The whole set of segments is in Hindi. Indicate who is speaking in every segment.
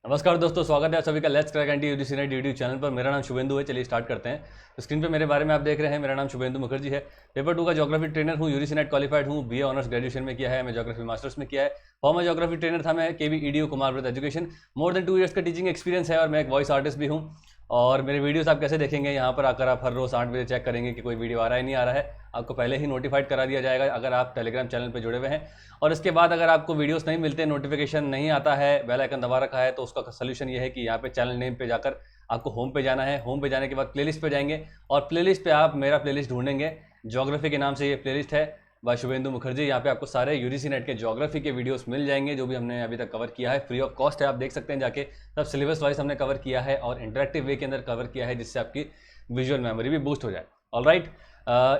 Speaker 1: नमस्कार दोस्तों, स्वागत है आप सभी का let's crack anti UGC net YouTube channel पर। मेरा नाम शुभेंदु है। चलिए स्टार्ट करते हैं। तो स्क्रीन पे मेरे बारे में आप देख रहे हैं, मेरा नाम शुभेंदु मुखर्जी है। पेपर 2 का ज्योग्राफी ट्रेनर हूँ, यूजीसी नेट क्वालिफाइड हूँ, बीए ऑनर्स ग्रेजुएशन में किया है, मैं ज्योग्राफी मास्टर्स में किया है। फॉर्मर ज्योग्राफी ट्रेनर था मैं, केवी ईडीयू कुमार व्रत एजुकेशन। मोर देन 2 ईयर्स का टीचिंग एक्सपीरियंस है और मैं एक वॉइस आर्टिस्ट भी हूँ। और मेरे वीडियोस आप कैसे देखेंगे, यहाँ पर आकर आप हर रोज़ 8 बजे चेक करेंगे कि कोई वीडियो आ रहा है नहीं आ रहा है। आपको पहले ही नोटिफाइड करा दिया जाएगा अगर आप टेलीग्राम चैनल पर जुड़े हुए हैं। और इसके बाद अगर आपको वीडियोस नहीं मिलते, नोटिफिकेशन नहीं आता है, बेल आइकन दबा रखा है, तो उसका सोल्यूशन ये है कि यहाँ पे चैनल नेम पे जाकर आपको होम पे जाना है। होम पे जाने के बाद प्लेलिस्ट पे जाएंगे और प्लेलिस्ट पे आप मेरा प्लेलिस्ट ढूंढेंगे। ज्योग्राफी के नाम से ये प्लेलिस्ट है बाय शुभेंदु मुखर्जी। यहाँ पे आपको सारे यूजीसी नेट के ज्योग्राफी के वीडियोस मिल जाएंगे जो भी हमने अभी तक कवर किया है। फ्री ऑफ कॉस्ट है, आप देख सकते हैं जाके। सब सिलेबस वाइज हमने कवर किया है और इंटरेक्टिव वे के अंदर कवर किया है, जिससे आपकी विजुअल मेमोरी भी बूस्ट हो जाए। ऑलराइट,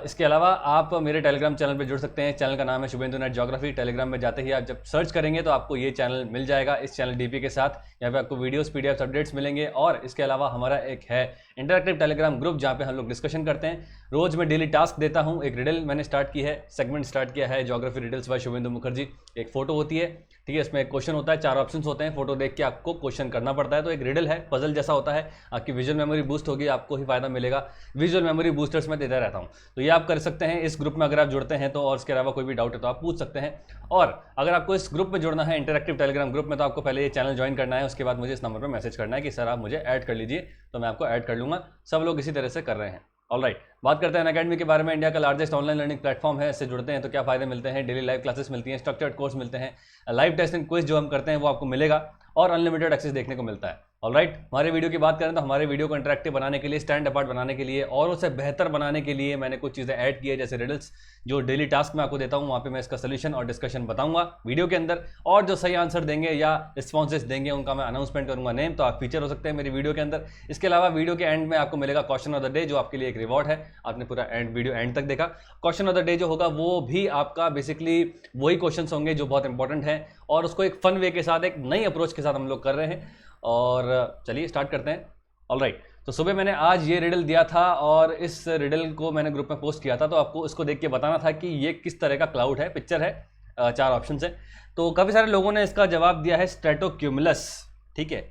Speaker 1: इसके अलावा आप मेरे टेलीग्राम चैनल पर जुड़ सकते हैं। चैनल का नाम है शुभेंदु नेट ज्योग्राफी। टेलीग्राम में जाते ही आप जब सर्च करेंगे तो आपको ये चैनल मिल जाएगा, इस चैनल डीपी के साथ। यहाँ पे आपको वीडियोस, पीडीएफ, अपडेट्स मिलेंगे। और इसके अलावा हमारा एक है इंटरेक्टिव टेलीग्राम ग्रुप, जहाँ पे हम लोग डिस्कशन करते हैं। रोज मैं डेली टास्क देता हूँ। एक रिडल मैंने स्टार्ट की है, सेगमेंट स्टार्ट किया है, geography riddles by Shubhendu Mukherjee. एक फोटो होती है, ठीक है, इसमें एक क्वेश्चन होता है, 4 ऑप्शंस होते हैं। फोटो देख के आपको क्वेश्चन करना पड़ता है। तो एक रिडल है, पजल जैसा होता है। आपकी विजुअल मेमोरी बूस्ट होगी, आपको ही फायदा मिलेगा। विजुअल मेमोरी बूस्टर्स मैं देता रहता हूँ, तो ये आप कर सकते हैं इस ग्रुप में अगर आप जुड़ते हैं तो। और इसके अलावा कोई भी डाउट है तो आप पूछ सकते हैं। और अगर आपको इस ग्रुप में जुड़ना है, इंटरेक्टिव टेलीग्राम ग्रुप में, तो आपको पहले ये चैनल ज्वाइन करना है। उसके बाद मुझे इस नंबर पर मैसेज करना है कि सर आप मुझे ऐड कर लीजिए, तो मैं आपको ऐड कर लूँगा। सब लोग इसी तरह से कर रहे हैं। ऑलराइट, बात करते हैं अनअकैडमी के बारे में। इंडिया का लार्जेस्ट ऑनलाइन लर्निंग प्लेटफॉर्म है। इससे जुड़ते हैं तो क्या फायदे मिलते हैं? डेली लाइव क्लासेस मिलती हैं, स्ट्रक्चर्ड कोर्स मिलते हैं, लाइव टेस्ट एंड क्विज जो हम करते हैं वो आपको मिलेगा, और अनलिमिटेड एक्सेस देखने को मिलता है। ऑलराइट, हमारे वीडियो की बात करें तो हमारे वीडियो को इंटरेक्टिव बनाने के लिए, स्टैंड अपार्ट बनाने के लिए और उसे बेहतर बनाने के लिए मैंने कुछ चीज़ें ऐड की है, जैसे रिडल्स जो डेली टास्क में आपको देता हूँ, वहाँ पे मैं इसका सोल्यूशन और डिस्कशन बताऊंगा वीडियो के अंदर। और जो सही आंसर देंगे या रिस्पॉन्सेस देंगे उनका मैं अनाउंसमेंट करूंगा नेम, तो आप फीचर हो सकते हैं मेरी वीडियो के अंदर। इसके अलावा वीडियो के एंड में आपको मिलेगा क्वेश्चन ऑफ द डे, जो आपके लिए एक रिवॉर्ड है। आपने पूरा वीडियो एंड तक देखा। क्वेश्चन ऑफ द डे जो होगा वो भी आपका बेसिकली वही क्वेश्चन होंगे जो बहुत इंपॉर्टेंट है, और उसको एक फन वे के साथ, एक नई अप्रोच के साथ हम लोग कर रहे हैं। और चलिए स्टार्ट करते हैं। ऑलराइट, तो सुबह मैंने आज ये रिडल दिया था और इस रिडल को मैंने ग्रुप में पोस्ट किया था। तो आपको इसको देख के बताना था कि ये किस तरह का क्लाउड है। पिक्चर है, 4 ऑप्शन है। तो काफ़ी सारे लोगों ने इसका जवाब दिया है स्ट्रेटोक्यूमुलस। ठीक है,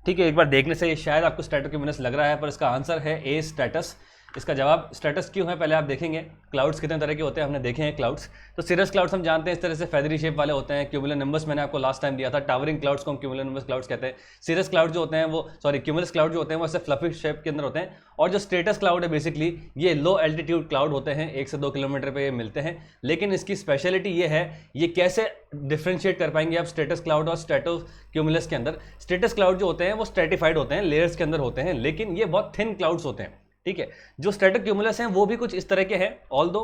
Speaker 1: ठीक है, एक बार देखने से शायद आपको स्ट्रेटोक्यूमुलस लग रहा है, पर इसका आंसर है ए स्ट्रेटस। इसका जवाब स्ट्रेटस क्यों है पहले आप देखेंगे। क्लाउड्स कितने तरह के होते हैं हमने देखे हैं क्लाउड्स। तो सीरस क्लाउड्स हम जानते हैं इस तरह से फेदरी शेप वाले होते हैं। क्यूमुलोनिम्बस मैंने आपको लास्ट टाइम दिया था। टावरिंग क्लाउड्स को हम क्यूमुलोनिम्बस क्लाउड्स कहते हैं। सीरस क्लाउड जो होते हैं वो, सॉरी, क्यूमुलस क्लाउड जो होते हैं वो ऐसे फ्लफी शेप के अंदर होते हैं। और जो स्ट्रेटस क्लाउड है बेसिकली ये लो एल्टीट्यूड क्लाउड होते हैं, 1 से 2 किलोमीटर पे ये मिलते हैं। लेकिन इसकी स्पेशलिटी ये है, ये कैसे डिफ्रेंशिएट कर पाएंगे आप स्ट्रेटस क्लाउड और स्ट्रेटोक्यूमुलस के अंदर। स्ट्रेटस क्लाउड जो होते हैं वो स्ट्रेटिफाइड होते हैं, लेयर्स के अंदर होते हैं, लेकिन ये बहुत थिन क्लाउड्स होते हैं। ठीक है, जो स्ट्रेटोक्यूमुलस हैं वो भी कुछ इस तरह के हैं। ऑल दो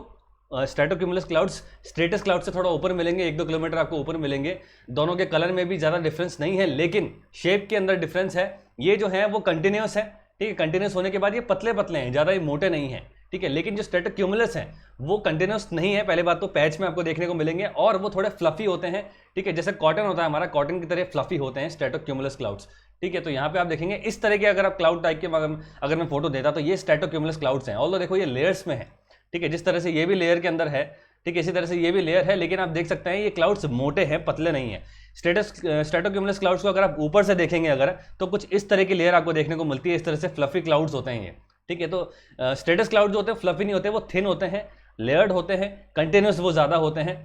Speaker 1: स्ट्रेटोक्यूमुलस क्लाउड्स स्ट्रेटस क्लाउड से थोड़ा ऊपर मिलेंगे, 1-2 किलोमीटर आपको ऊपर मिलेंगे। दोनों के कलर में भी ज़्यादा डिफरेंस नहीं है, लेकिन शेप के अंदर डिफरेंस है। ये जो है वो कंटिन्यूस है, ठीक है। कंटिन्यूस होने के बाद ये पतले पतले हैं, ज़्यादा ये मोटे नहीं हैं, ठीक है। लेकिन जो स्ट्रेटोक्यूमुलस हैं वो कंटिन्यूस नहीं है। पहले बात तो पैच में आपको देखने को मिलेंगे और वो थोड़े फ्लफी होते हैं, ठीक है। जैसे कॉटन होता है हमारा, कॉटन की तरह फ्लफी होते हैं स्ट्रेटोक्यूमुलस क्लाउड्स, ठीक है। तो यहाँ पे आप देखेंगे इस तरह के अगर आप क्लाउड टाइप के अगर मैं फोटो देता तो ये स्ट्रेटोक्यूमुलस क्लाउड्स हैं। ऑल्दो देखो ये लेयर्स में है, ठीक है। जिस तरह से ये भी लेयर के अंदर है, ठीक है, इसी तरह से ये भी लेयर है, लेकिन आप देख सकते हैं ये क्लाउड्स मोटे हैं, पतले नहीं है। स्ट्रेटोक्यूमुलस क्लाउड्स को अगर आप ऊपर से देखेंगे अगर, तो कुछ इस तरह की लेयर आपको देखने को मिलती है। इस तरह से फ्लफी क्लाउड्स होते हैं ये, ठीक है। तो स्ट्रेटस क्लाउड जो होते हैं फ्लफी नहीं होते, वो थिन होते हैं, लेयर्ड होते हैं, कंटिन्यूस वो ज़्यादा होते हैं।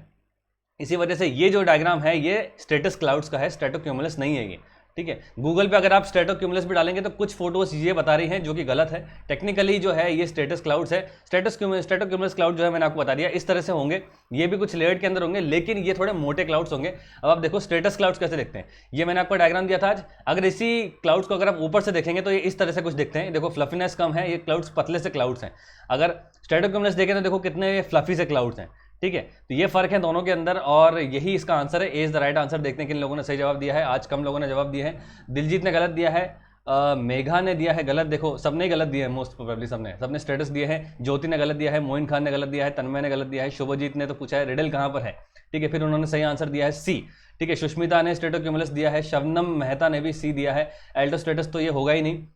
Speaker 1: इसी वजह से ये जो डायग्राम है ये स्ट्रेटस क्लाउड्स का है, स्ट्रेटोक्यूमुलस नहीं है ये, ठीक है। गूगल पे अगर आप स्ट्रेटोक्यूमुलस भी डालेंगे तो कुछ फोटोज ये बता रही हैं जो कि गलत है। टेक्निकली जो है ये स्ट्रेटस क्लाउड्स है। स्ट्रेटोक्यूमुलस क्लाउड जो है मैंने आपको बता दिया इस तरह से होंगे। ये भी कुछ लेयर्ड के अंदर होंगे, लेकिन ये थोड़े मोटे क्लाउड्स होंगे। अब आप देखो स्ट्रेटस क्लाउड्स कैसे दिखते हैं। ये मैंने आपको डायग्राम दिया था आज। अगर इसी क्लाउड्स को अगर आप ऊपर से देखेंगे तो ये इस तरह से कुछ दिखते हैं। देखो फ्लफीनेस कम है, ये क्लाउड्स पतले से क्लाउड्स हैं। अगर स्ट्रेटोक्यूमुलस देखें तो देखो कितने फ्लफी से क्लाउड्स हैं, ठीक है। तो ये फर्क है दोनों के अंदर और यही इसका आंसर है। ए इज द राइट आंसर। देखते हैं किन लोगों ने सही जवाब दिया है। आज कम लोगों ने जवाब दिया है। दिलजीत ने गलत दिया है, मेघा ने दिया है गलत। देखो सबने गलत दिया है, मोस्ट प्रोबेबली सबने स्टेटस दिया है। ज्योति ने गलत दिया है, मोइन खान ने गलत दिया है, तन्मय ने गलत दिया है, शुभजीत ने तो पूछा है रिडल कहाँ पर है, ठीक है। फिर उन्होंने सही आंसर दिया है सी, ठीक है। सुष्मिता ने स्ट्रेटोक्यूमुलस दिया है, शबनम मेहता ने भी सी दिया है। एल्टोस्ट्रेटस तो ये होगा ही नहीं,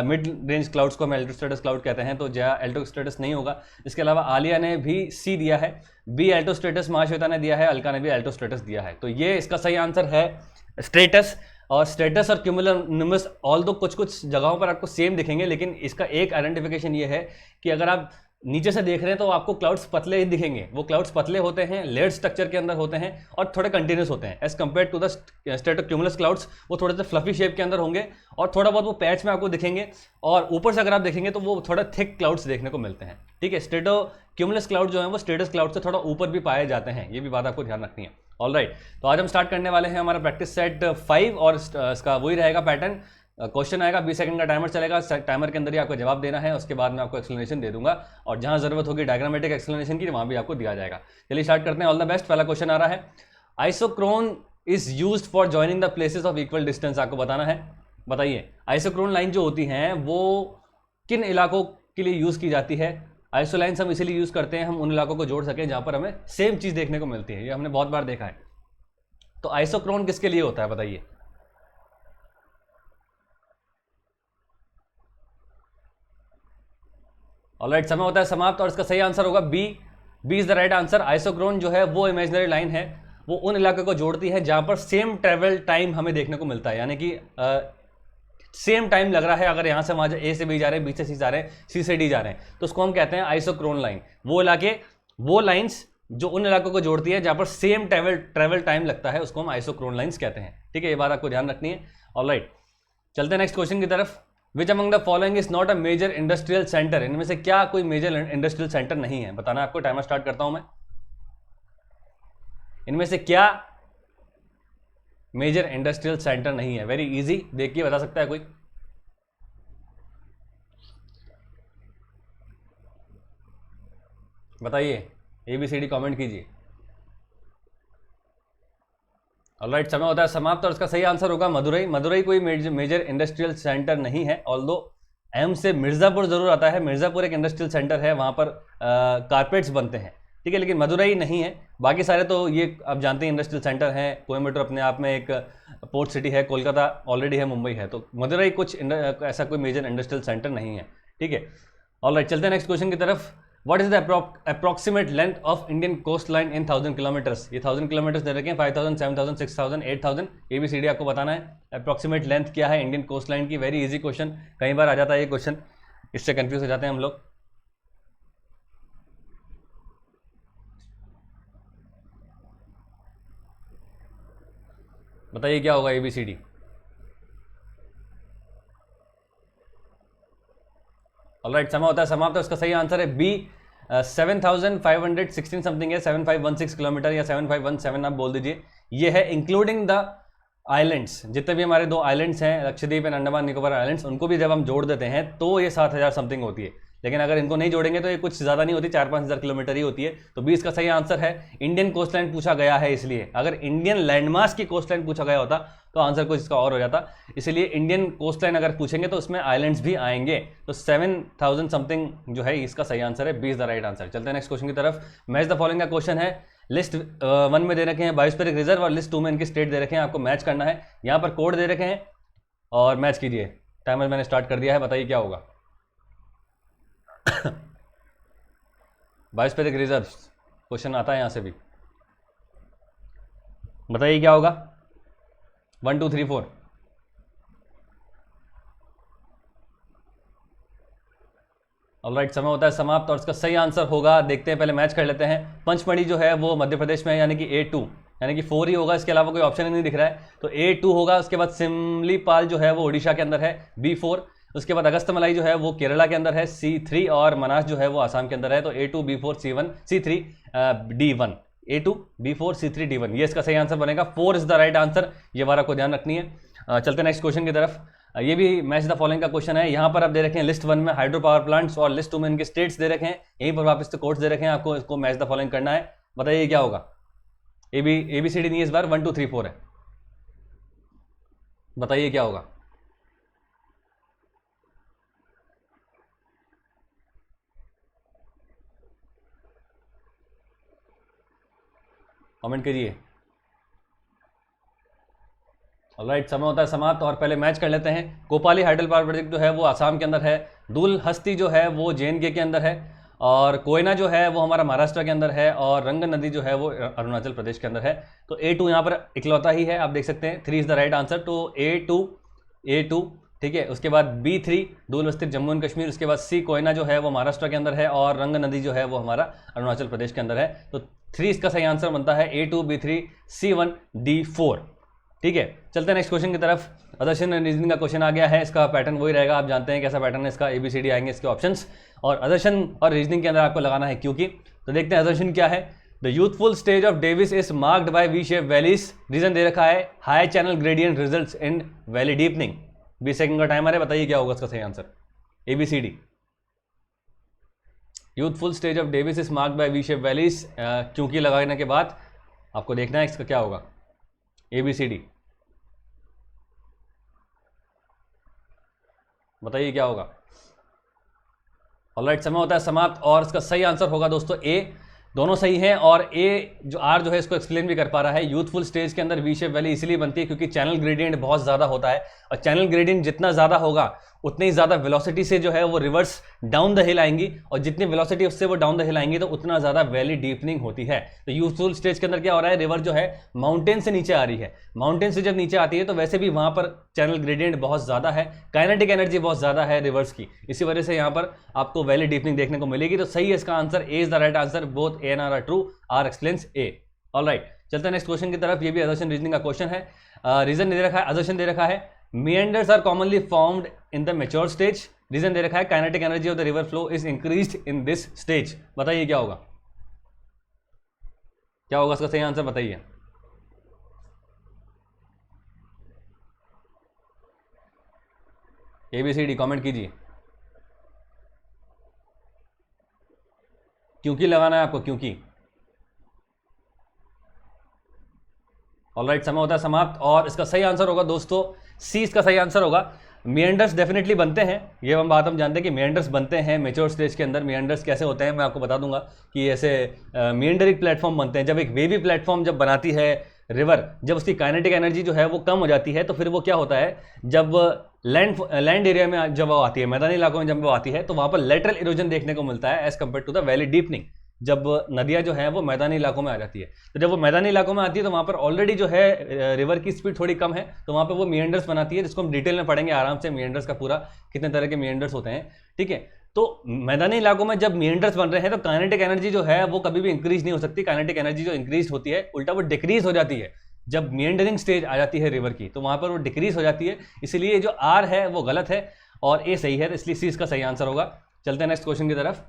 Speaker 1: मिड रेंज क्लाउड्स को हम एल्टोस्ट्रेटस क्लाउड कहते हैं, तो जया एल्टोस्ट्रेटस नहीं होगा। इसके अलावा आलिया ने भी सी दिया है, बी एल्टोस्ट्रेटस, महाश्वेता ने दिया है, अलका ने भी एल्टोस्ट्रेटस दिया है। तो ये इसका सही आंसर है स्ट्रेटस। और स्टेटस और क्यूमुलोनिम्बस ऑल दो कुछ कुछ जगहों पर आपको सेम दिखेंगे, लेकिन इसका एक आइडेंटिफिकेशन ये है कि अगर आप नीचे से देख रहे हैं तो आपको क्लाउड्स पतले ही दिखेंगे। वो क्लाउड्स पतले होते हैं, लेयर्ड स्ट्रक्चर के अंदर होते हैं और थोड़े कंटिन्यूस होते हैं as compare to the stratocumulus clouds. वो थोड़े से फ्लफी शेप के अंदर होंगे और थोड़ा बहुत वो पैच में आपको दिखेंगे, और ऊपर से अगर आप देखेंगे तो वो थोड़ा थिक क्लाउड्स देखने को मिलते हैं। ठीक है, स्ट्रेटोक्यूमुलस क्लाउड जो है वो स्ट्रेटस क्लाउड से थोड़ा ऊपर भी पाए जाते हैं, ये भी बात आपको ध्यान रखनी है। ऑलराइट, तो आज हम स्टार्ट करने वाले हैं हमारा प्रैक्टिस सेट 5 और इसका वही रहेगा पैटर्न। क्वेश्चन आएगा, 20 सेकंड का टाइमर चलेगा, टाइमर के अंदर ही आपको जवाब देना है, उसके बाद मैं आपको एक्सप्लेनेशन दे दूंगा और जहां जरूरत होगी डायग्रामेटिक एक्सप्लेनेशन की वहां भी आपको दिया जाएगा। चलिए स्टार्ट करते हैं। All the best. पहला क्वेश्चन आ रहा है, isochrone is used for joining the places of equal distance. आपको बताना है, बताइए आइसोक्रोन लाइन जो होती हैं वो किन इलाकों के लिए यूज की जाती है। आइसोलाइंस हम इसीलिए यूज करते हैं, हम उन इलाकों को जोड़ सकें जहां पर हमें सेम चीज देखने को मिलती है, ये हमने बहुत बार देखा है। तो आइसोक्रोन किसके लिए होता है बताइए। ऑलराइट, समय होता है समाप्त और इसका सही आंसर होगा B. B is the right answer. Isochrone जो है वो इमेजिनरी लाइन है, वो उन इलाकों को जोड़ती है जहां पर सेम ट्रेवल टाइम हमें देखने को मिलता है, यानी कि सेम टाइम लग रहा है। अगर यहां से वहां ए से बी जा रहे हैं, बी से सी जा रहे हैं, सी से डी जा रहे हैं, तो उसको हम कहते हैं आइसोक्रोन लाइन। वो इलाके, वो लाइंस जो उन इलाकों को जोड़ती है जहां पर सेम ट्रेवल टाइम लगता है, उसको हम आइसोक्रोन लाइंस कहते हैं। ठीक है, ये बात आपको ध्यान रखनी है। ऑलराइट, चलते हैं नेक्स्ट क्वेश्चन की तरफ। Which among the following is not a major industrial centre. इनमें से क्या कोई मेजर इंडस्ट्रियल सेंटर नहीं है, बताना आपको। टाइमर स्टार्ट करता हूं मैं। इनमें से क्या मेजर इंडस्ट्रियल सेंटर नहीं है? वेरी इजी, देखिए बता सकता है कोई। बताइए, ABCD कमेंट कीजिए। ऑलराइट, समय होता है समाप्त और इसका सही आंसर होगा मदुरई। मदुरई कोई मेजर इंडस्ट्रियल सेंटर नहीं है, ऑल्दो एम से मिर्ज़ापुर जरूर आता है। मिर्ज़ापुर एक इंडस्ट्रियल सेंटर है, वहाँ पर कारपेट्स बनते हैं। ठीक है, लेकिन मदुरई नहीं है। बाकी सारे तो ये आप जानते हैं इंडस्ट्रियल सेंटर हैं। कोयम्बटूर अपने आप में एक पोर्ट सिटी है, कोलकाता ऑलरेडी है, मुंबई है, तो मदुरई कुछ ऐसा कोई मेजर इंडस्ट्रियल सेंटर नहीं है। ठीक है, ऑलराइट, चलते हैं नेक्स्ट क्वेश्चन की तरफ। What is the approximate length of Indian coastline in 1000 kilometers? ये 1000 किलोमीटर्स दे रखे हैं, 5000, 7000, 6000, 8000। ABCD आपको बताना है। अप्रोक्सीमेट लेंथ क्या है इंडियन कोस्ट लाइन की? वेरी इजी क्वेश्चन, कई बार आ जाता है ये क्वेश्चन, इससे कंफ्यूज हो जाते हैं हम लोग। बताइए क्या होगा ABCD। ऑलराइट, समय होता है समाप्त। तो इसका सही आंसर है बी। 7516 समथिंग है, 7516 किलोमीटर या 7517 आप बोल दीजिए। ये है इंक्लूडिंग द आइलैंड्स। जितने भी हमारे 2 आइलैंड्स हैं, लक्षद्वीप एंड अंडमान निकोबार आइलैंड्स, उनको भी जब हम जोड़ देते हैं तो ये 7000 समथिंग होती है। लेकिन अगर इनको नहीं जोड़ेंगे तो ये कुछ ज़्यादा नहीं होती, 4-5 हज़ार किलोमीटर ही होती है। तो 20 का सही आंसर है। इंडियन कोस्ट लाइन पूछा गया है, इसलिए अगर इंडियन लैंडमास की कोस्ट लाइन पूछा गया होता तो आंसर कुछ इसका और हो जाता। इसलिए इंडियन कोस्ट लाइन अगर पूछेंगे तो उसमें आइलैंड्स भी आएंगे। तो 7000 समथिंग जो है इसका सही आंसर है, 20 द राइट आंसर। चलते हैं नेक्स्ट क्वेश्चन की तरफ। मैच द फॉलोइंग का क्वेश्चन है। लिस्ट 1 में दे रखे हैं बायोस्फीरिक रिजर्व और लिस्ट 2 में इनकी स्टेट दे रखे हैं, आपको मैच करना है। यहाँ पर कोड दे रखे हैं और मैच कीजिए। टाइमर मैंने स्टार्ट कर दिया है, बताइए क्या होगा। बायोस्फीरिक रिजर्व क्वेश्चन आता है यहां से भी, बताइए क्या होगा। 1 2 3 4। ऑलराइट, समय होता है समाप्त और इसका सही आंसर होगा, देखते हैं, पहले मैच कर लेते हैं। पंचमढ़ी जो है वो मध्य प्रदेश में है, यानी कि A2, यानी कि 4 ही होगा, इसके अलावा कोई ऑप्शन ही नहीं दिख रहा है, तो A2 होगा। उसके बाद सिमलीपाल जो है वो उड़ीसा के अंदर है, B4। उसके बाद अगस्तमलाई जो है वो केरला के अंदर है, C3। और मनास जो है वो आसाम के अंदर है, तो A2 B4 C1 C3 D1। A2 B4 C3 D1, ये इसका सही आंसर बनेगा। 4 इज द राइट आंसर, ये बात आपको ध्यान रखनी है। चलते नेक्स्ट क्वेश्चन की तरफ। ये भी मैच द फॉलोइंग का क्वेश्चन है। यहाँ पर आप दे रखे हैं लिस्ट 1 में हाइड्रो पावर प्लांट्स और लिस्ट 2 में इनके स्टेट्स दे रखे हैं, यहीं पर वापस कोड्स दे रखे हैं, आपको इसको मैच द फॉलोइंग करना है। बताइए क्या होगा। ABCD नहीं है इस बार, 1 2 3 4 है, बताइए क्या होगा। कमेंट करिए। ऑलराइट, समय होता है समाप्त और पहले मैच कर लेते हैं। कोपाली हाइडल पावर प्रोजेक्ट जो है वो आसाम के अंदर है, दूल हस्ती जो है वो JNK के अंदर है, और कोयना जो है वो हमारा महाराष्ट्र के अंदर है, और रंग नदी जो है वो अरुणाचल प्रदेश के अंदर है। तो A2 यहाँ पर इकलौता ही है, आप देख सकते हैं 3 इज द राइट आंसर। तो A2, ठीक है। उसके बाद B3 दूल स्थित जम्मू एंड कश्मीर, उसके बाद C कोयना जो है वो महाराष्ट्र के अंदर है, और रंग नदी जो है वो हमारा अरुणाचल प्रदेश के अंदर है। तो 3 इसका सही आंसर बनता है A2, B3, C1, D4, ठीक है। चलते हैं नेक्स्ट क्वेश्चन की तरफ। अदर्शन एंड रीजनिंग का क्वेश्चन आ गया है, इसका पैटर्न वही रहेगा, आप जानते हैं कैसा पैटर्न है इसका। ABCD आएंगे इसके ऑप्शंस, और अदर्शन और रीजनिंग के अंदर आपको लगाना है क्योंकि। तो देखते हैं अदर्शन क्या है। The youthful stage of Davis is marked by V shape valleys. Reason दे रखा है high channel gradient results in valley deepening. 20 second का टाइमर है, बताइए क्या होगा इसका सही answer. ABCD। Youthful stage of Davis is marked by V shape valleys, क्योंकि लगाने के बाद आपको देखना है इसका क्या होगा। ABCD बताइए क्या होगा। ऑलराइट, समय होता है समाप्त, और इसका सही आंसर होगा दोस्तों A। दोनों सही हैं, और A जो R जो है इसको एक्सप्लेन भी कर पा रहा है। यूथफुल स्टेज के अंदर वी शेप वैली इसलिए बनती है क्योंकि चैनल ग्रेडियंट बहुत ज़्यादा होता है, और चैनल ग्रेडियंट जितना ज़्यादा होगा उतनी ही ज़्यादा वेलोसिटी से जो है वो रिवर्स डाउन द हिल आएंगी, और जितनी वेलोसिटी उससे वो डाउन द हिल आएंगी तो उतना ज़्यादा वैली डीपनिंग होती है। तो यूथफुल स्टेज के अंदर क्या हो रहा है, रिवर जो है माउंटेन से नीचे आ रही है। माउंटेन से जब नीचे आती है तो वैसे भी वहाँ पर चैनल ग्रेडियंट बहुत ज़्यादा है, काइनेटिक एनर्जी बहुत ज़्यादा है रिवर्स की, इसी वजह से यहाँ पर आपको वैली डीपनिंग देखने को मिलेगी। तो सही है इसका answer, A is the right answer. Both A and R are true, R explains A। Alright, चलते हैं नेक्स्ट क्वेश्चन की तरफ। ये भी अदर्शन रीजनिंग का क्वेश्चन है। रीजन दे रखा है, अदर्शन दे रखा है meanders are commonly formed in the mature stage। Reason दे रखा है kinetic energy of the river flow is increased in this stage. बताइए क्या होगा, क्या होगा इसका सही आंसर बताइए। ABCD कमेंट कीजिए। क्योंकि लगाना है आपको, क्योंकि। ऑलराइट, समय होता है समाप्त, और इसका सही आंसर होगा दोस्तों C इसका सही आंसर होगा। मियंडर्स डेफिनेटली बनते हैं, ये हम जानते हैं कि मियंडर्स बनते हैं मेच्योर स्टेज के अंदर। मियंडर्स कैसे होते हैं मैं आपको बता दूंगा कि ऐसे मियंडरिक प्लेटफॉर्म बनते हैं। जब एक वेवी प्लेटफॉर्म जब बनाती है रिवर, जब उसकी काइनेटिक एनर्जी जो है वो कम हो जाती है, तो फिर वो क्या होता है, जब लैंड एरिया में जब वो आती है, मैदानी इलाकों में जब वो आती है, तो वहाँ पर लेटरल इरोजन देखने को मिलता है as compared to the valley deepening. जब नदियाँ जो है वो मैदानी इलाकों में आ जाती है, तो जब वो मैदानी इलाकों में आती है तो वहाँ पर ऑलरेडी जो है रिवर की स्पीड थोड़ी कम है, तो वहाँ पर वो मियंडर्स बनाती है, जिसको हम डिटेल में पढ़ेंगे आराम से, मियंडर्स का पूरा कितने तरह के मियंडर्स होते हैं, ठीक है। तो मैदानी इलाकों में जब मियंडर्स बन रहे हैं तो काइनेटिक एनर्जी जो है वो कभी भी इंक्रीज नहीं हो सकती। काइनेटिक एनर्जी जो इंक्रीज होती है उल्टा वो डिक्रीज हो जाती है। जब मियंडरिंग स्टेज आ जाती है रिवर की तो वहाँ पर वो डिक्रीज हो जाती है, इसलिए जो R है वो गलत है और A सही है, तो इसलिए C इसका सही आंसर होगा। चलते हैं नेक्स्ट क्वेश्चन की तरफ।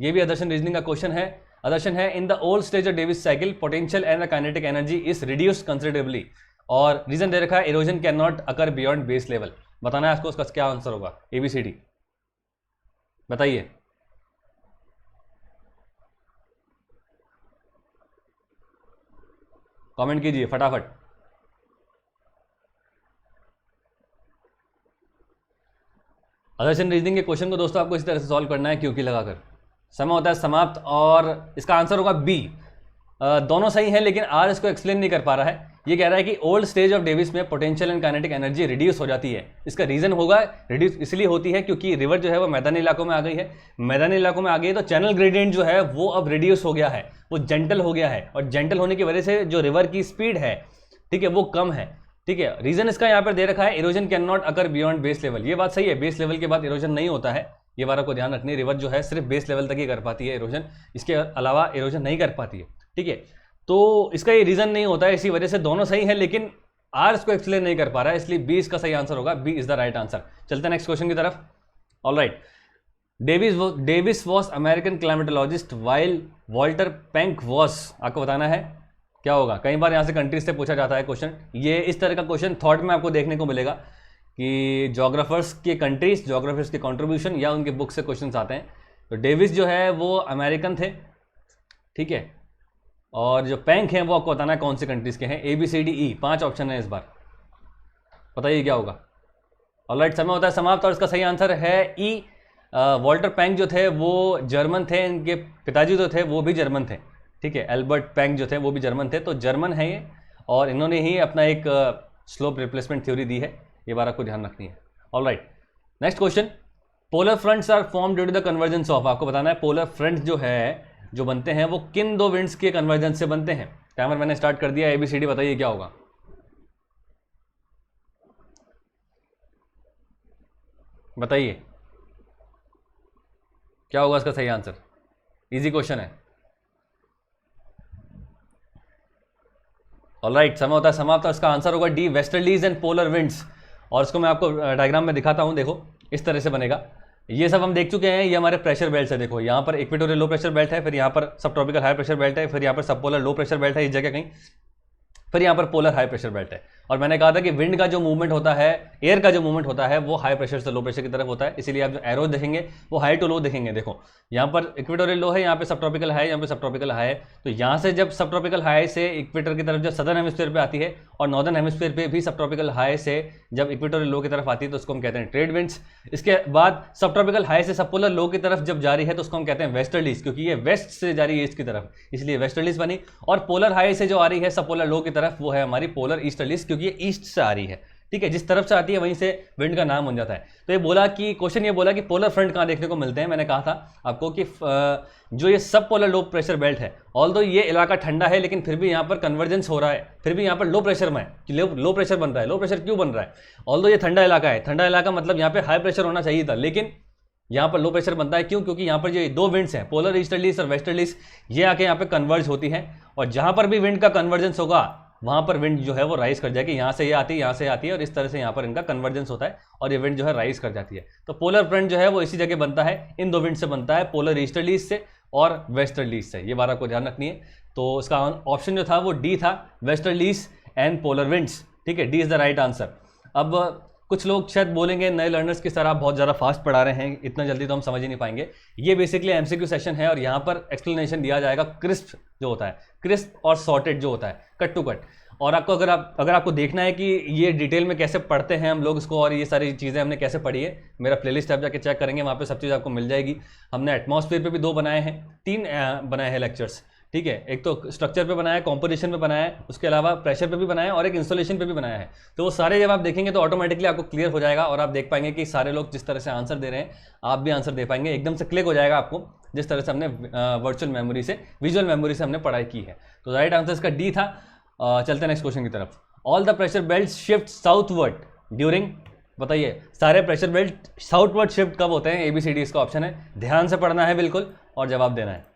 Speaker 1: ये भी अदर्शन रीजनिंग का क्वेश्चन है। अदर्शन है, in the old stage of Davis cycle potential and the kinetic energy is reduced considerably, और रीजन दे रखा है erosion can not occur beyond base level. बताना है आपको उसका क्या आंसर होगा। ABCD बताइए। कमेंट कीजिए फटाफट। अदर्शन रीजनिंग के क्वेश्चन को दोस्तों आपको इस तरह से सॉल्व करना है क्योंकि लगाकर। समय होता है समाप्त, और इसका आंसर होगा B। दोनों सही हैं लेकिन R इसको एक्सप्लेन नहीं कर पा रहा है। ये कह रहा है कि ओल्ड स्टेज ऑफ डेविस में potential and kinetic energy reduce हो जाती है। इसका रीजन होगा रिड्यूस इसलिए होती है क्योंकि रिवर जो है वो मैदानी इलाकों में आ गई है। मैदानी इलाकों में आ गई है तो चैनल ग्रेडियंट जो है वो अब रिड्यूस हो गया है, वो जेंटल हो गया है, और जेंटल होने की वजह से जो रिवर की स्पीड है, ठीक है, वो कम है, ठीक है। रीजन इसका यहाँ पर दे रखा है erosion can not occur beyond base level. ये बात सही है, बेस लेवल के बाद इरोजन नहीं होता है, ये बात आपको ध्यान रखनी है। रिवर जो है सिर्फ बेस लेवल तक ही कर पाती है इरोजन, इसके अलावा इरोजन नहीं कर पाती है, ठीक है। तो इसका ये रीजन नहीं होता है, इसी वजह से दोनों सही है लेकिन R इसको एक्सप्लेन नहीं कर पा रहा है, इसलिए B इसका सही आंसर होगा। B is the right answer. चलते हैं नेक्स्ट क्वेश्चन की तरफ। Alright, Davis was American climatologist while Walter पैंक was. आपको बताना है क्या होगा। कई बार यहाँ से कंट्रीज से पूछा जाता है क्वेश्चन, ये इस तरह का क्वेश्चन थॉट में आपको देखने को मिलेगा कि जोग्राफर्स के कंट्रीज, जोग्राफर्स के कंट्रीब्यूशन या उनके बुक से क्वेश्चंस आते हैं। तो डेविस जो है वो अमेरिकन थे, ठीक है, और जो पैंक हैं वो आपको बताना है कौन से कंट्रीज के हैं। ABCDE 5 ऑप्शन है इस बार, बताइए क्या होगा। ऑलराइट, समय होता है समाप्त, और इसका सही आंसर है E। वॉल्टर पैंक जो थे वो जर्मन थे, इनके पिताजी जो थे वो भी जर्मन थे, ठीक है। एल्बर्ट पैंक जो थे वो भी जर्मन थे, तो जर्मन है ये, और इन्होंने ही अपना एक स्लोप रिप्लेसमेंट थ्योरी दी है, ये बात आपको ध्यान रखनी है। Alright, next question. Polar fronts are form due to the convergence of, आपको बताना है पोलर फ्रंट जो है जो बनते हैं वो किन दो विंड्स के कन्वर्जेंस से बनते हैं। टाइमर मैंने स्टार्ट कर दिया, ABCD बताइए क्या होगा। बताइए क्या होगा इसका सही आंसर। इजी क्वेश्चन है। ऑलराइट, समय होता है समाप्त। इसका आंसर होगा D, westerlies and polar winds. और इसको मैं आपको डायग्राम में दिखाता हूं, देखो इस तरह से बनेगा। ये सब हम देख चुके हैं, ये हमारे प्रेशर बेल्ट है। देखो यहाँ पर इक्वेटोरियल लो प्रेशर बेल्ट है, फिर यहाँ पर सब ट्रॉपिकल हाई प्रेशर बेल्ट है, फिर यहाँ पर सब पोलर लो प्रेशर बेल्ट है इस जगह कहीं, फिर यहाँ पर पोलर हाई प्रेशर बेल्ट है। और मैंने कहा था कि विंड का जो मूवमेंट होता है, एयर का जो मूवमेंट होता है वो हाई प्रेशर से लो प्रेशर की तरफ होता है, इसीलिए आप जो एरो देखेंगे वो हाई टू लो देखेंगे। देखो यहाँ पर इक्वेटोरियल लो है, यहाँ पे सब ट्रॉपिकल हाई है, यहाँ पे सब ट्रॉपिकल हाई है। तो यहाँ से जब सब ट्रॉपिकल हाई से इक्वेटर की तरफ जब सदर्न हेमिस्फीयर पे आती है और नॉर्दर्न हेमिस्फीयर पे भी सब ट्रॉपिकल हाई से जब इक्वेटोरियल लो की तरफ आती है तो उसको हम कहते हैं ट्रेड विंड्स। इसके बाद सब ट्रॉपिकल हाई से सब पोलर लो की तरफ जब जा रही है तो उसको हम कहते हैं वेस्टर्लीज, क्योंकि ये वेस्ट से जा रही है ईस्ट की तरफ, इसलिए वेस्टर्लीज बनी। और पोलर हाई से जो आ रही है सब पोलर लो की तरफ वो है हमारी पोलर ईस्टर्लीज, क्योंकि ये ईस्ट से आ रही है। ठीक है, जिस तरफ से आती है वहीं से विंड का नाम बन जाता है। तो ये बोला कि क्वेश्चन ये बोला कि पोलर फ्रंट कहाँ देखने को मिलते हैं। मैंने कहा था आपको कि जो ये सब पोलर लो प्रेशर बेल्ट है, ऑल्दो ये इलाका ठंडा है लेकिन फिर भी यहाँ पर कन्वर्जेंस हो रहा है, फिर भी यहाँ पर लो प्रेशर में है कि लो प्रेशर बन रहा है। लो प्रेशर क्यों बन रहा है? ऑल्दो ये ठंडा इलाका है, ठंडा इलाका मतलब यहाँ पे हाई प्रेशर होना चाहिए था, लेकिन यहाँ पर लो प्रेशर बनता है। क्यों? क्योंकि यहाँ पर जो दो विंड्स हैं, पोलर ईस्टर्लीज और वेस्टर्लीज, ये आके यहाँ पे कन्वर्ज होती हैं और जहाँ पर भी विंड का कन्वर्जेंस होगा वहाँ पर विंड जो है वो राइज कर जाएगी। यहाँ से ये आती है, यहाँ से आती है और इस तरह से यहाँ पर इनका कन्वर्जेंस होता है और ये विंड जो है राइज कर जाती है। तो पोलर फ्रंट जो है वो इसी जगह बनता है, इन दो विंड से बनता है, पोलर ईस्टर्लीज से और वेस्टर्लीज से। ये बात आपको ध्यान रखनी है। तो इसका ऑप्शन जो था वो डी था, वेस्टर्लीज एंड पोलर विंड्स। ठीक है, D is the right answer. अब कुछ लोग शायद बोलेंगे नए लर्नर्स की तरह आप बहुत ज़्यादा फास्ट पढ़ा रहे हैं, इतना जल्दी तो हम समझ ही नहीं पाएंगे। ये बेसिकली एमसीक्यू सेशन है और यहाँ पर एक्सप्लेनेशन दिया जाएगा क्रिस्प जो होता है, क्रिस्प और सॉर्टेड जो होता है, कट टू कट। और आपको अगर आपको देखना है कि ये डिटेल में कैसे पढ़ते हैं हम लोग इसको और ये सारी चीज़ें हमने कैसे पढ़ी है, मेरा प्लेलिस्ट आप जाके चेक करेंगे, वहाँ पे सब चीज़ आपको मिल जाएगी। हमने एटमॉस्फेयर पे भी 2 बनाए हैं, 3 बनाए हैं लेक्चर्स। ठीक है, एक तो स्ट्रक्चर पे बनाया है, कॉम्पोजिशन पे बनाया है, उसके अलावा प्रेशर पे भी बनाया है और एक इंस्टॉलेशन पे भी बनाया है। तो वो सारे जब आप देखेंगे तो ऑटोमेटिकली आपको क्लियर हो जाएगा और आप देख पाएंगे कि सारे लोग जिस तरह से आंसर दे रहे हैं आप भी आंसर दे पाएंगे। एकदम से क्लिक हो जाएगा आपको, जिस तरह से हमने वर्चुअल मेमोरी से, विजुअल मेमोरी से हमने पढ़ाई की है। तो राइट आंसर इसका डी था। चलते हैं नेक्स्ट क्वेश्चन की तरफ। All the pressure belt shift southward during, बताइए सारे प्रेशर बेल्ट साउथवर्ड शिफ्ट कब होते हैं? ABCD इसका ऑप्शन है, ध्यान से पढ़ना है बिल्कुल और जवाब देना है।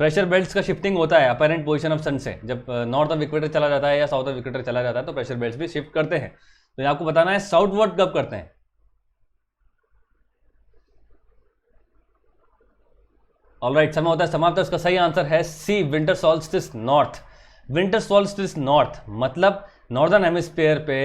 Speaker 1: प्रेशर बेल्ट्स का शिफ्टिंग होता है अपरेंट पोजीशन ऑफ सन से, जब नॉर्थ ऑफ इक्वेटर चला जाता है या साउथ ऑफ इक्वेटर चला जाता है तो प्रेशर बेल्ट्स भी शिफ्ट करते हैं। तो आपको बताना है साउथवर्ड कब करते हैं। ऑलराइट, समय होता है समाप्त। उसका सही आंसर है C, winter solstice north. Winter solstice north मतलब नॉर्दर्न हेमिस्फीयर पे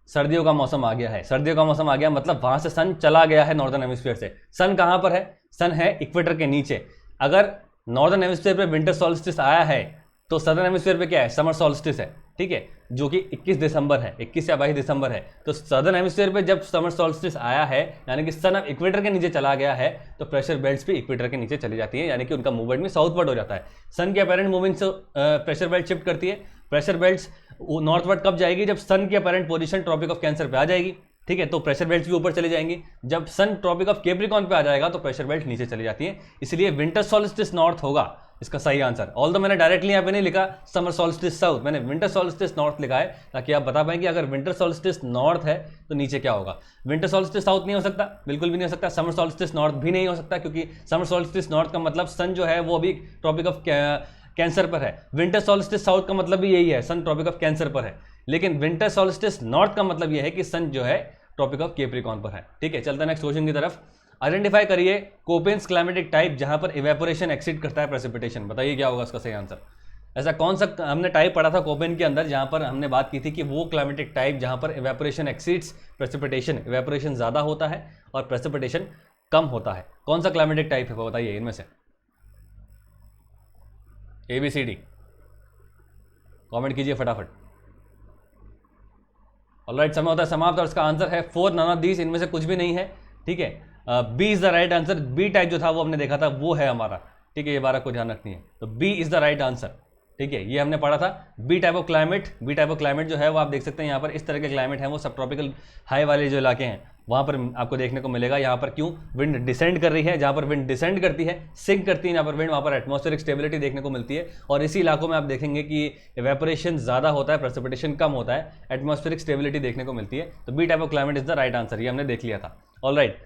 Speaker 1: सर्दियों का मौसम आ गया है। सर्दियों का मौसम आ गया मतलब वहां से सन चला गया है नॉर्दर्न हेमिस्फीयर से। सन कहां पर है? सन है इक्वेटर के नीचे। अगर नॉर्दर्न हेमिस्फीयर पे विंटर सॉल्स्टिस आया है तो सदर्न हेमिस्फीयर पे क्या है? समर सॉल्स्टिस है। ठीक है, जो कि 21 दिसंबर है, 21 या 22 दिसंबर है। तो सदर्न हेमिस्फीयर पे जब समर सॉल्स्टिस आया है यानी कि सन अब इक्वेटर के नीचे चला गया है तो प्रेशर बेल्ट्स भी इक्वेटर के नीचे चली जाती है, यानी कि उनका मूवमेंट में साउथवर्ड हो जाता है। सन की अपैरेंट मूवमेंट से प्रेशर बेल्ट शिफ्ट करती है। प्रेशर बेल्ट्स नॉर्थवर्ड कब जाएगी? जब सन की apparent position tropic of cancer पे आ जाएगी। ठीक है, तो प्रेशर बेल्ट भी ऊपर चली जाएंगी। जब सन ट्रॉपिक ऑफ कैप्रिकॉर्न पे आ जाएगा तो प्रेशर बेल्ट नीचे चली जाती है, इसलिए विंटर सॉल्स्टिस नॉर्थ होगा इसका सही आंसर। ऑल्दो मैंने डायरेक्टली यहाँ पे नहीं लिखा समर सॉल्स्टिस साउथ, मैंने विंटर सॉल्स्टिस नॉर्थ लिखा है ताकि आप बता पाएंगे अगर विंटर सॉल्स्टिस नॉर्थ है तो नीचे क्या होगा। विंटर सॉल्स्टिस साउथ नहीं हो सकता, बिल्कुल भी नहीं हो सकता। समर सॉल्स्टिस नॉर्थ भी नहीं हो सकता, क्योंकि समर सॉल्स्टिस नॉर्थ का मतलब सन जो है वो अभी ट्रॉपिक ऑफ कैंसर पर है। विंटर सॉल्स्टिस साउथ का मतलब भी यही है, सन ट्रॉपिक ऑफ कैंसर पर है। लेकिन विंटर सॉल्स्टिस नॉर्थ का मतलब यह है कि सन जो है ट्रॉपिक ऑफ कैप्रिकॉर्न पर है। ठीक है, चलते हैं नेक्स्ट क्वेश्चन की तरफ। आइडेंटिफाई करिए कोपेन्स क्लाइमेटिक टाइप जहां पर इवेपोरेशन एक्सीड करता है प्रेसिपिटेशन। बताइए क्या होगा इसका सही आंसर। ऐसा कौन सा हमने टाइप पढ़ा था कोपेन के अंदर जहां पर हमने बात की थी कि वो क्लाइमेटिक टाइप जहां पर इवेपोरेशन एक्सीड्स प्रेसिपिटेशन, इवेपोरेशन ज्यादा होता है और प्रेसिपिटेशन कम होता है। कौन सा क्लाइमेटिक टाइप है वो बताइए इनमें से। ABCD कमेंट कीजिए फटाफट। ऑलराइट, समय होता है समाप्त और इसका आंसर है 4 नन ऑफ दीज, इनमें से कुछ भी नहीं है। ठीक है, B is the right answer. B type जो था वो हमने देखा था वो है हमारा। ठीक है, ये बात आपको ध्यान रखनी है। तो B is the right answer. ठीक है, ये हमने पढ़ा था। बी टाइप ऑफ क्लाइमेट जो है वो आप देख सकते हैं यहाँ पर इस तरह के क्लाइमेट हैं, वो सब ट्रॉपिकल हाई वाले जो इलाके हैं वहाँ पर आपको देखने को मिलेगा। यहाँ पर क्यों विंड डिसेंड कर रही है, जहाँ पर विंड डिसेंड करती है, सिंक करती है यहाँ पर विंड, वहाँ पर एटमॉस्फेरिक स्टेबिलिटी देखने को मिलती है। और इसी इलाकों में आप देखेंगे कि इवेपोरेशन ज़्यादा होता है, प्रेसिपिटेशन कम होता है, एटमॉस्फेरिक स्टेबिलिटी देखने को मिलती है। तो B type of climate is the right answer, ये हमने देख लिया था। Alright,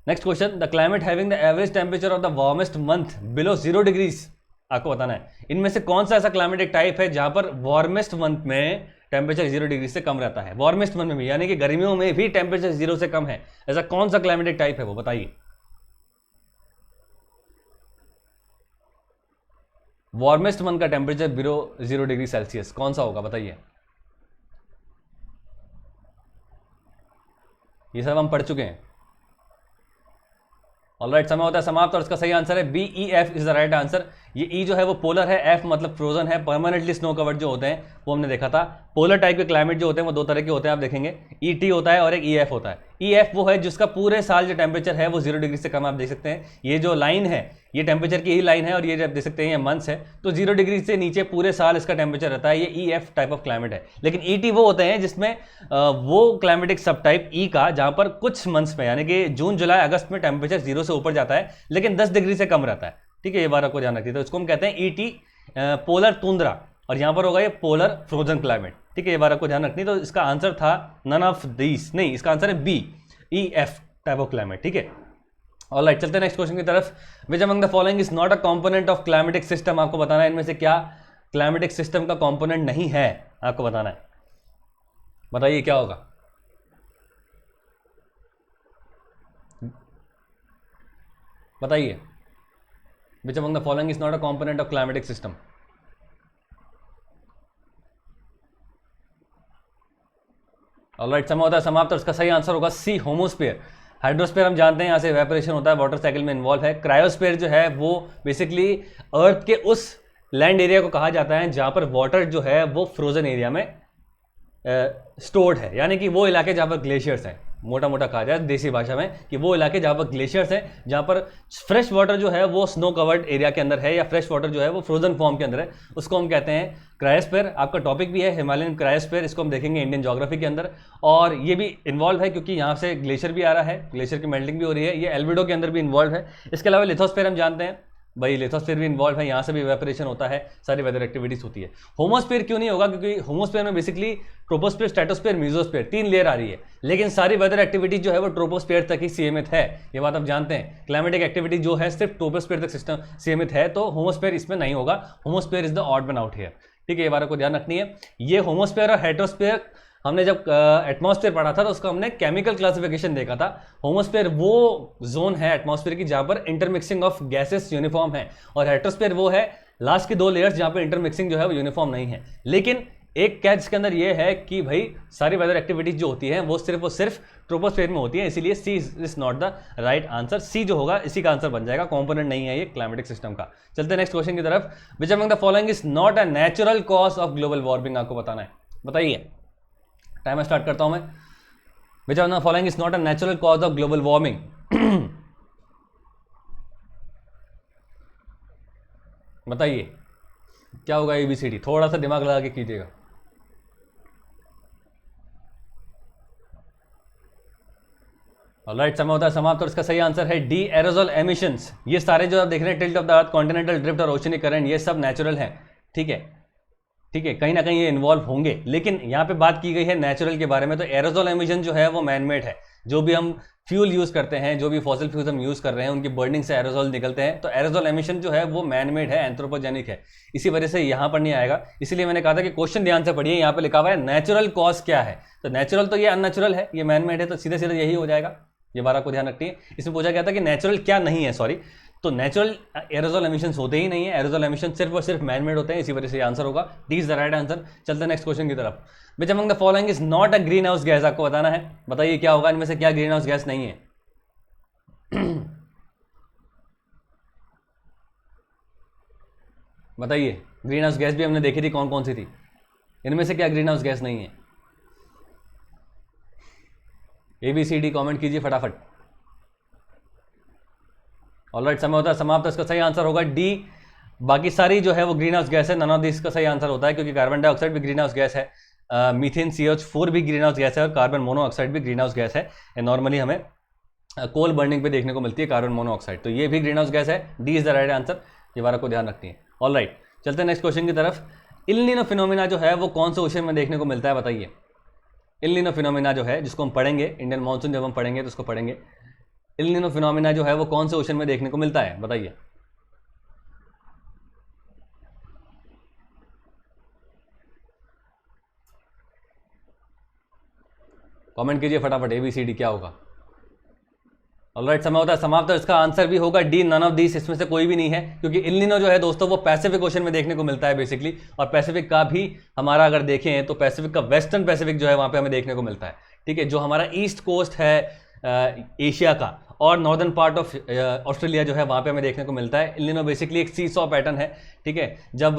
Speaker 1: next question, the climate having the average temperature of the warmest month below 0 degrees, आपको बताना है इनमें से कौन सा ऐसा क्लाइमेटिक टाइप है जहां पर वार्मेस्ट मंथ में टेम्परेचर 0 डिग्री से कम रहता है। वार्मेस्ट मंथ में भी, यानी कि गर्मियों में भी टेम्परेचर 0 से कम है, ऐसा कौन सा क्लाइमेटिक टाइप है वो बताइए। वार्मेस्ट मंथ का टेम्परेचर बिलो 0 डिग्री सेल्सियस कौन सा होगा बताइए। ये सब हम पढ़ चुके हैं। ऑलराइट, समय होता है समाप्त और इसका सही आंसर है B, E F is the right answer. ये ई जो है वो पोलर है, एफ मतलब फ्रोजन है, परमानेंटली स्नो कवर्ड जो होते हैं वो हमने देखा था। पोलर टाइप के क्लाइमेट जो होते हैं वो दो तरह के होते हैं, आप देखेंगे ई टी होता है और एक ई एफ होता है। ई एफ वो है जिसका पूरे साल जो टेम्परेचर है वो 0 डिग्री से कम, आप देख सकते हैं ये जो लाइन है ये टेम्परेचर की ही लाइन है और ये आप देख सकते हैं ये मंथ्स है, तो 0 डिग्री से नीचे पूरे साल इसका टेम्परेचर रहता है। ये ई एफ टाइप ऑफ क्लाइमेट है। लेकिन ई टी वो होते हैं जिसमें वो क्लाइमेटिक सब टाइप ई का जहां पर कुछ मंथ्स में यानी कि जून जुलाई अगस्त में टेम्परेचर 0 से ऊपर जाता है लेकिन 10 डिग्री से कम रहता है। ठीक है, ये बात आपको ध्यान रखिए। तो इसको हम कहते हैं ई टी पोलर टुंड्रा, और यहाँ पर होगा ये पोलर फ्रोजन क्लाइमेट। ठीक है, ये बात आपको ध्यान रखनी। तो इसका आंसर था नन ऑफ दीस, नहीं, इसका आंसर है B, E F type of climate. ठीक है, ऑलराइट, चलते हैं नेक्स्ट क्वेश्चन की तरफ। Which among the following is not a component of climatic system, आपको बताना है इनमें से क्या क्लाइमेटिक सिस्टम का कंपोनेंट नहीं है, आपको बताना है। बताइए क्या होगा। बताइए, विच among the following is not a component of climatic system. Alright, समय होता है समाप्त और इसका सही आंसर होगा सी, होमोस्फीयर। हाइड्रोस्फीयर हम जानते हैं यहाँ से इवेपोरेशन होता है, वाटर साइकिल में इन्वॉल्व है। क्रायोस्फीयर जो है वो बेसिकली अर्थ के उस लैंड एरिया को कहा जाता है जहाँ पर वाटर जो है वो फ्रोजन एरिया में स्टोर्ड है, यानी कि वो इलाके जहाँ पर ग्लेशियर्स हैं, मोटा मोटा कहा जाए देसी भाषा में कि वो इलाके जहाँ पर ग्लेशियर्स हैं, जहाँ पर फ्रेश वाटर जो है वो स्नो कवर्ड एरिया के अंदर है या फ्रेश वाटर जो है वो फ्रोजन फॉर्म के अंदर है, उसको हम कहते हैं क्रायोस्फीयर। आपका टॉपिक भी है हिमालयन क्रायोस्फीयर, इसको हम देखेंगे इंडियन ज्योग्राफी के अंदर। और ये भी इन्वॉल्व है क्योंकि यहाँ से ग्लेशियर भी आ रहा है, ग्लेशियर की मेल्टिंग भी हो रही है, ये एल्बिडो के अंदर भी इन्वॉल्व है। इसके अलावा लिथोस्फीयर हम जानते हैं भाई, लिथोस्फीयर भी इन्वॉल्व है, यहाँ से भी इवेपोरेशन होता है, सारी वेदर एक्टिविटीज होती है। होमोस्फीयर क्यों नहीं होगा, क्योंकि होमोस्फीयर में basically troposphere, stratosphere, mesosphere 3 layer आ रही है, लेकिन सारी वेदर एक्टिविटीज जो है वो ट्रोपोस्फीयर तक ही सीमित है, ये बात आप जानते हैं। क्लाइमेटिक एक्टिविटी जो है सिर्फ ट्रोपोस्फीयर तक सिस्टम सीमित है, तो होमोस्फीयर इसमें नहीं होगा। Homosphere is the odd one out here. ठीक है, ये बात को ध्यान रखनी है। ये होमोस्फीयर और हेट्रोस्फीयर हमने जब एटमॉस्फेयर पढ़ा था तो उसका हमने केमिकल क्लासिफिकेशन देखा था। होमोस्फीयर वो जोन है एटमॉस्फेयर की जहां पर इंटरमिक्सिंग ऑफ गैसेस यूनिफॉर्म है, और हेट्रोस्फीयर वो है लास्ट की 2 लेयर्स जहां पर इंटरमिक्सिंग जो है वो यूनिफॉर्म नहीं है। लेकिन एक कैच इसके अंदर ये है कि भाई सारी वेदर एक्टिविटीज जो होती है वो सिर्फ ट्रोपोस्फीयर में होती है, इसीलिए C is not the right answer. C जो होगा इसी का आंसर बन जाएगा, कंपोनेंट नहीं है ये क्लाइमेटिक सिस्टम का। चलते हैं नेक्स्ट क्वेश्चन की तरफ। Which among the following is not a natural cause of global warming, आपको बताना है। बताइए, टाइम स्टार्ट करता हूं मैं। Which of the following is not a natural cause of global warming. बताइए क्या होगा एबीसीडी, थोड़ा सा दिमाग लगा के कीजिएगा। ऑलराइट, समय होता है समाप्त और इसका सही आंसर है डी, एरोजोल एमिशंस। ये सारे जो आप देख रहे हैं, tilt of the earth, continental drift और ओशनिक करंट, ये सब नेचुरल हैं। ठीक है, ठीक है, कहीं ना कहीं ये इन्वॉल्व होंगे, लेकिन यहाँ पे बात की गई है नेचुरल के बारे में। तो एरोजोल एमिशन जो है वो मैनमेड है। जो भी हम फ्यूल यूज करते हैं, जो भी फॉसिल फ्यूल्स हम यूज कर रहे हैं, उनकी बर्निंग से एरोजोल निकलते हैं। तो एरोजोल एमिशन जो है वो मैनमेड है, एंथ्रोपोजेनिक है, इसी वजह से यहाँ पर नहीं आएगा। इसीलिए मैंने कहा था कि क्वेश्चन ध्यान से पढ़िए, यहाँ पे लिखा हुआ है नेचुरल कॉज क्या है। तो नेचुरल तो ये अननेचुरल है, ये मैनमेड है, तो सीधे सीधे यही हो जाएगा। ये बात आपको ध्यान रखनी है। इसमें पूछा गया था कि नेचुरल क्या नहीं है, सॉरी, तो नेचुरल एरोजोल एमिशंस होते ही नहीं है, एरोजोल एमिशन सिर्फ और सिर्फ मैनमेड होते हैं, इसी वजह से आंसर होगा D is the right answer. चलते हैं नेक्स्ट क्वेश्चन की तरफ। Which among the following is not a green house gas, आपको बताना है। बताइए क्या होगा, इनमें से क्या ग्रीन हाउस गैस नहीं है। बताइए, ग्रीन हाउस गैस भी हमने देखी थी, कौन कौन सी थी, इनमें से क्या ग्रीन हाउस गैस नहीं है। ABCD कमेंट कीजिए फटाफट। ऑलराइट, समय होता है समाप्त, इसका सही आंसर होगा डी, बाकी सारी जो है वो ग्रीन हाउस गैस है। नन ऑफ दिस का सही आंसर होता है, क्योंकि कार्बन डाइऑक्साइड भी ग्रीन हाउस गैस है, मीथेन CH4 भी ग्रीन हाउस गैस है और कार्बन मोनोऑक्साइड भी ग्रीन हाउस गैस है। नॉर्मली हमें कोल बर्निंग पे देखने को मिलती है कार्बन मोनोऑक्साइड, तो ये भी ग्रीन हाउस गैस है। D is the right answer, ये बात को ध्यान रखती है। ऑल राइट, चलते हैं नेक्स्ट क्वेश्चन की तरफ। इल नीनो फिनोमिना जो है वो कौन से ओशन में देखने को मिलता है, बताइए। इल नीनो फिनोमिना जो है, जिसको हम पढ़ेंगे, इंडियन मानसून जब हम पढ़ेंगे तो उसको पढ़ेंगे। इल नीनो फिनोमिना जो है वो कौन से ओशन में देखने को मिलता है, बताइए। कमेंट कीजिए फटाफट, ABCD क्या होगा। ऑलराइट, समय होता है समाप्त। तो इसका आंसर भी होगा डी, नन ऑफ दिस, इसमें से कोई भी नहीं है, क्योंकि इल नीनो जो है दोस्तों वो पैसिफिक ओशन में देखने को मिलता है बेसिकली। और पैसिफिक का भी हमारा अगर देखें तो पैसिफिक का वेस्टर्न पैसिफिक जो है वहाँ पे हमें देखने को मिलता है, ठीक है। जो हमारा ईस्ट कोस्ट है एशिया का और नॉर्दर्न पार्ट ऑफ ऑस्ट्रेलिया जो है वहाँ पे हमें देखने को मिलता है। इल नीनो बेसिकली एक सीसॉ पैटर्न है, ठीक है। जब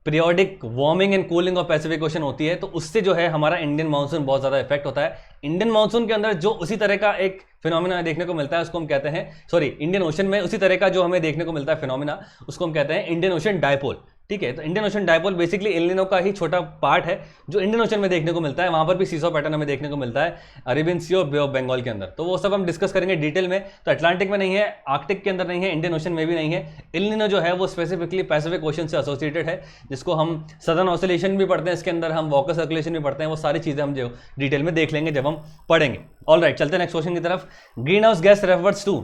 Speaker 1: periodic warming and cooling of Pacific ocean होती है तो उससे जो है हमारा इंडियन मानसून बहुत ज़्यादा इफेक्ट होता है। इंडियन मानसून के अंदर जो उसी तरह का एक फिनोमिना देखने को मिलता है उसको हम कहते हैं, सॉरी, इंडियन ओशन में उसी तरह का जो हमें देखने को मिलता है फिनोमिना, उसको हम कहते हैं इंडियन ओशन डायपोल, ठीक है। तो इंडियन ओशन डायपोल बेसिकली इल नीनो का ही छोटा पार्ट है जो इंडियन ओशन में देखने को मिलता है। वहाँ पर भी सीसॉ पैटर्न हमें देखने को मिलता है अरेबियन सी और बे ऑफ बंगाल के अंदर, तो वो सब हम डिस्कस करेंगे डिटेल में। तो अटलांटिक में नहीं है, आर्कटिक के अंदर नहीं है, इंडियन ओशन में भी नहीं है। इल नीनो जो है वो स्पेसिफिकली पैसिफिक ओशन से एसोसिएटेड है, जिसको हम सदर्न ऑसिलेशन भी पढ़ते हैं, इसके अंदर हम वॉकर सर्कुलेशन भी पढ़ते हैं। वो सारी चीज़ें हम जो डिटेल में देख लेंगे जब हम पढ़ेंगे। ऑल राइट, चलते हैं नेक्स्ट क्वेश्चन की तरफ। Green house gas refers to,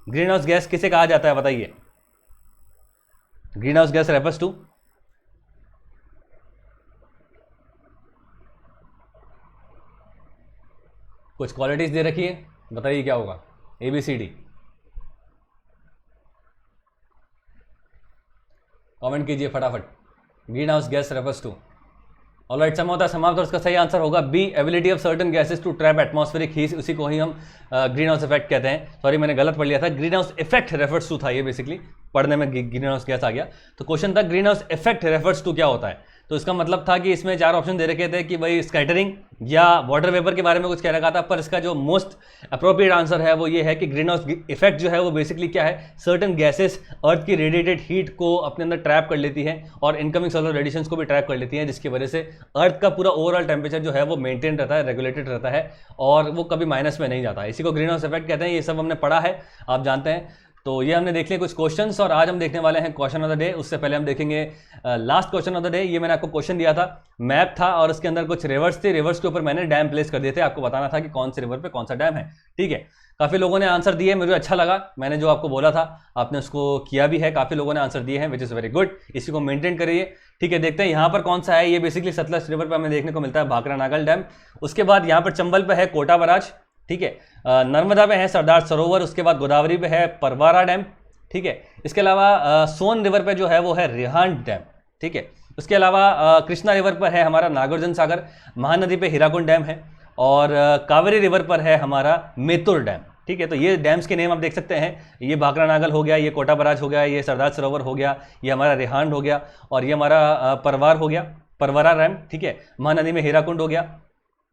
Speaker 1: green house gas किसे कहा जाता है, बताइए। Green house gas refers to, कुछ क्वालिटीज दे रखी है, बताइए क्या होगा। ABCD, कमेंट कीजिए फटाफट। Green house gas refers to. Alright, समय होता है समाप्त और इसका सही आंसर होगा B, ability of certain gases to trap atmospheric heat, उसी को ही हम ग्रीन हाउस इफेक्ट कहते हैं। सॉरी, मैंने गलत पढ़ लिया था, green house effect refers to था ये, बेसिकली पढ़ने में ग्रीन हाउस गैस आ गया। तो क्वेश्चन था green house effect refers to क्या होता है। तो इसका मतलब था कि इसमें 4 ऑप्शन दे रखे थे कि भाई स्कैटरिंग या वाटर वेपर के बारे में कुछ कह रखा था, पर इसका जो मोस्ट अप्रोप्रिएट आंसर है वो ये है कि ग्रीन हाउस इफेक्ट जो है वो बेसिकली क्या है, सर्टेन गैसेस अर्थ की रेडिएटेड हीट को अपने अंदर ट्रैप कर लेती है और इनकमिंग सोलर रेडिएशंस को भी ट्रैप कर लेती है, जिसकी वजह से अर्थ का पूरा ओवरऑल टेम्परेचर जो है वो मेंटेन रहता है, रेगुलेटेड रहता है और वो कभी माइनस में नहीं जाता। इसी को ग्रीन हाउस इफेक्ट कहते हैं। ये सब हमने पढ़ा है, आप जानते हैं। तो ये हमने देख लिया कुछ क्वेश्चंस और आज हम देखने वाले हैं क्वेश्चन ऑफ द डे। उससे पहले हम देखेंगे last question of the day. ये मैंने आपको क्वेश्चन दिया था, मैप था और उसके अंदर कुछ रिवर्स थे, रिवर्स के ऊपर मैंने डैम प्लेस कर दिए थे, आपको बताना था कि कौन से रिवर पे कौन सा डैम है, ठीक है। काफ़ी लोगों ने आंसर दिए, मुझे अच्छा लगा, मैंने जो आपको बोला था आपने उसको किया भी है, काफ़ी लोगों ने आंसर दिए हैं, विच इज़ वेरी गुड। इसी को मेंटेन करिए, ठीक है। देखते हैं यहाँ पर कौन सा है। ये बेसिकली सतलज रिवर पर हमें देखने को मिलता है भाखरा नागल डैम। उसके बाद यहाँ पर चंबल पे है कोटा बराज, ठीक है। नर्मदा पे है सरदार सरोवर, उसके बाद गोदावरी पे है परवारा डैम, ठीक है। इसके अलावा सोन रिवर पे जो है वो है रिहांड डैम, ठीक है। उसके अलावा कृष्णा रिवर पर है हमारा नागार्जुन सागर, महानदी पे हीराकुंड डैम है और कावेरी रिवर पर है हमारा मेतुर डैम, ठीक है। तो ये डैम्स के नेम आप देख सकते हैं, ये भाखरा नागल हो गया, ये कोटा बराज हो गया, ये सरदार सरोवर हो गया, ये हमारा रिहांड हो गया और ये हमारा परवार हो गया, परवारा डैम, ठीक है। महानदी में हीराकुंड हो गया।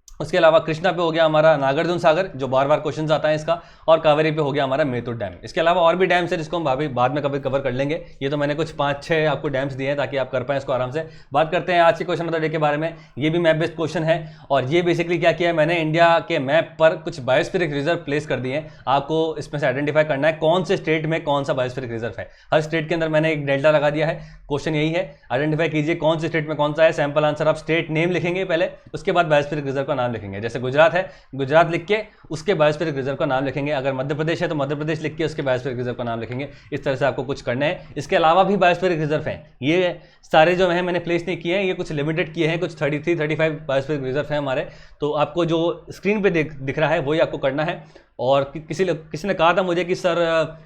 Speaker 1: उसके अलावा कृष्णा पे हो गया हमारा नागार्जुन सागर, जो बार बार क्वेश्चन आता है इसका, और कावेरी पे हो गया हमारा मेतुर डैम। इसके अलावा और भी डैम्स है जिसको हम बाद में कभी कवर कर लेंगे। ये तो मैंने कुछ 5-6 आपको डैम्स दिए हैं ताकि आप कर पाएं इसको आराम से। बात करते हैं आज के क्वेश्चन ऑफ द डे के बारे में। ये भी मैप बेस्ड क्वेश्चन है और ये बेसिकली क्या किया है मैंने, इंडिया के मैप पर कुछ बायोस्फीरिक रिजर्व प्लेस कर दिए हैं। आपको इसमें से आइडेंटिफाई करना है कौन से स्टेट में कौन सा बायोस्फीरिक रिजर्व है। हर स्टेट के अंदर मैंने एक डेल्टा लगा दिया है। क्वेश्चन यही है, आइडेंटिफाई कीजिए कौन से स्टेट में कौन सा है। सैंपल आंसर आप स्टेट नेम लिखेंगे पहले, उसके बाद बायोस्फीरिक रिजर्व का नाम लिखेंगे। जैसे गुजरात है, गुजरात लिख के उसके बायोस्फीरिक रिजर्व का नाम लिखेंगे। अगर मध्य प्रदेश है तो मध्य प्रदेश लिख के उसके बायोस्फीरिक रिजर्व का नाम लिखेंगे। इस तरह से आपको कुछ करना है। इसके अलावा भी बायोस्फीरिक रिजर्व हैं, ये सारे जो हैं मैंने प्लेस नहीं किए हैं, ये कुछ लिमिटेड किए हैं, कुछ 33-35 बायोस्फीरिक रिजर्व हैं हमारे। तो आपको जो स्क्रीन पे दिख रहा है वही आपको करना है। और किसी ने कहा था मुझे कि सर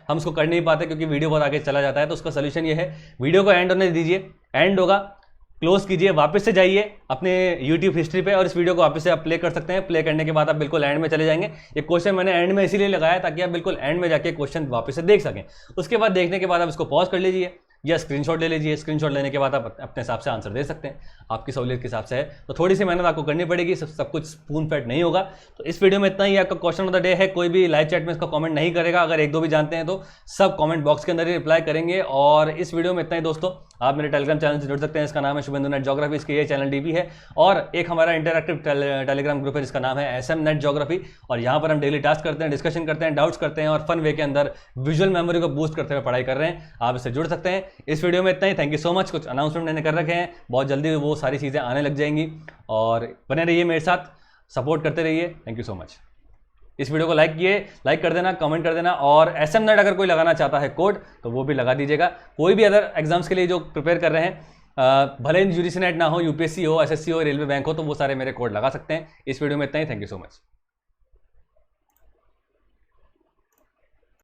Speaker 1: हम उसको कर नहीं पाते क्योंकि वीडियो बहुत आगे चला जाता है, तो उसका सोल्यूशन ये है, वीडियो को एंड होने दीजिए, एंड होगा क्लोज कीजिए, वापस से जाइए अपने YouTube हिस्ट्री पे और इस वीडियो को वापस से आप प्ले कर सकते हैं। प्ले करने के बाद आप बिल्कुल एंड में चले जाएंगे। ये क्वेश्चन मैंने एंड में इसीलिए लगाया ताकि आप बिल्कुल एंड में जाके क्वेश्चन वापस से देख सकें। उसके बाद देखने के बाद आप इसको पॉज कर लीजिए, या स्क्रीनशॉट ले लीजिए। स्क्रीनशॉट लेने के बाद आप अपने हिसाब से आंसर दे सकते हैं, आपकी सहूलियत के हिसाब से है। तो थोड़ी सी मेहनत आपको करनी पड़ेगी, सब कुछ स्पून फेड नहीं होगा। तो इस वीडियो में इतना ही। आपका क्वेश्चन ऑफ द डे है, कोई भी लाइव चैट में इसका कमेंट नहीं करेगा, अगर एक दो भी जानते हैं तो सब कमेंट बॉक्स के अंदर ही रिप्लाई करेंगे। और इस वीडियो में इतना ही दोस्तों। आप मेरे टेलीग्राम चैनल से जुड़ सकते हैं, इसका नाम है शुभेंदु नेट ज्योग्राफी, इसके ये चैनल डीबी है। और एक हमारा इंटरैक्टिव टेलीग्राम ग्रुप है जिसका नाम है SM नेट ज्योग्राफी, और यहाँ पर हम डेली टास्क करते हैं, डिस्कशन करते हैं, डाउट्स करते हैं और फन वे के अंदर विजुअल मेमोरी को बूस्ट करते हुए पढ़ाई कर रहे हैं। आप इससे जुड़ सकते हैं। इस वीडियो में इतना ही। Thank you so much. कुछ अनाउंसमेंट मैंने कर रखे हैं, बहुत जल्दी वो सारी चीज़ें आने लग जाएंगी, और बने रहिए मेरे साथ, सपोर्ट करते रहिए। Thank you so much. इस वीडियो को लाइक कर देना, कमेंट कर देना, और SM नेट अगर कोई लगाना चाहता है कोड तो वो भी लगा दीजिएगा। कोई भी अदर एग्जाम्स के लिए जो प्रिपेयर कर रहे हैं, भले यूजीसी नेट ना हो, UPSC हो, SSC हो, रेलवे बैंक हो, तो वो सारे मेरे कोड लगा सकते हैं। इस वीडियो में इतना ही। Thank you so much.